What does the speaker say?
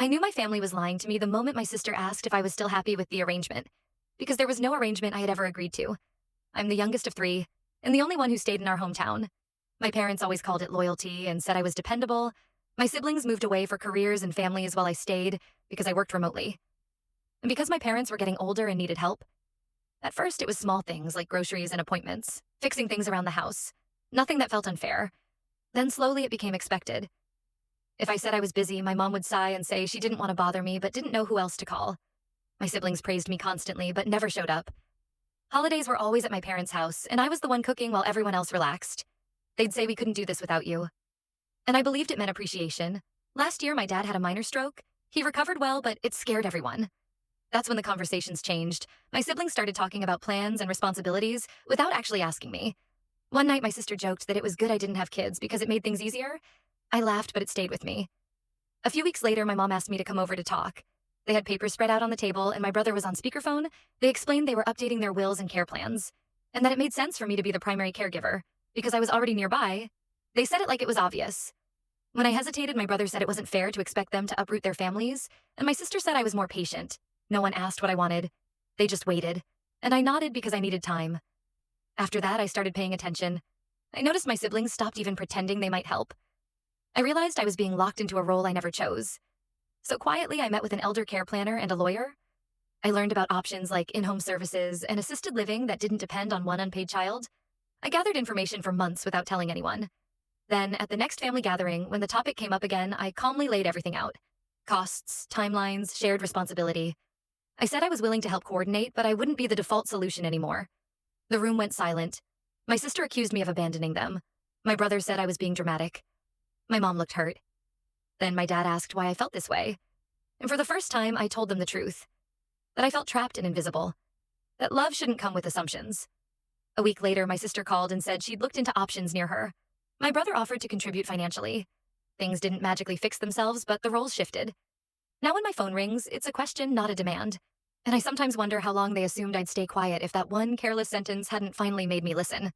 I knew my family was lying to me the moment my sister asked if I was still happy with the arrangement, because there was no arrangement I had ever agreed to. I'm the youngest of three, and the only one who stayed in our hometown. My parents always called it loyalty and said I was dependable. My siblings moved away for careers and families while I stayed because I worked remotely. And because my parents were getting older and needed help, at first it was small things like groceries and appointments, fixing things around the house. Nothing that felt unfair. Then slowly it became expected. If I said I was busy, my mom would sigh and say she didn't want to bother me but didn't know who else to call. My siblings praised me constantly but never showed up. Holidays were always at my parents' house, and I was the one cooking while everyone else relaxed. They'd say we couldn't do this without you. And I believed it meant appreciation. Last year, my dad had a minor stroke. He recovered well, but it scared everyone. That's when the conversations changed. My siblings started talking about plans and responsibilities without actually asking me. One night, my sister joked that it was good I didn't have kids because it made things easier. I laughed, but it stayed with me. A few weeks later, my mom asked me to come over to talk. They had papers spread out on the table, and my brother was on speakerphone. They explained they were updating their wills and care plans, and that it made sense for me to be the primary caregiver, because I was already nearby. They said it like it was obvious. When I hesitated, my brother said it wasn't fair to expect them to uproot their families, and my sister said I was more patient. No one asked what I wanted. They just waited, and I nodded because I needed time. After that, I started paying attention. I noticed my siblings stopped even pretending they might help. I realized I was being locked into a role I never chose. So quietly, I met with an elder care planner and a lawyer. I learned about options like in-home services and assisted living that didn't depend on one unpaid child. I gathered information for months without telling anyone. Then, at the next family gathering, when the topic came up again, I calmly laid everything out. Costs, timelines, shared responsibility. I said I was willing to help coordinate, but I wouldn't be the default solution anymore. The room went silent. My sister accused me of abandoning them. My brother said I was being dramatic. My mom looked hurt. Then my dad asked why I felt this way. And for the first time, I told them the truth. That I felt trapped and invisible. That love shouldn't come with assumptions. A week later, my sister called and said she'd looked into options near her. My brother offered to contribute financially. Things didn't magically fix themselves, but the roles shifted. Now when my phone rings, it's a question, not a demand. And I sometimes wonder how long they assumed I'd stay quiet if that one careless sentence hadn't finally made me listen.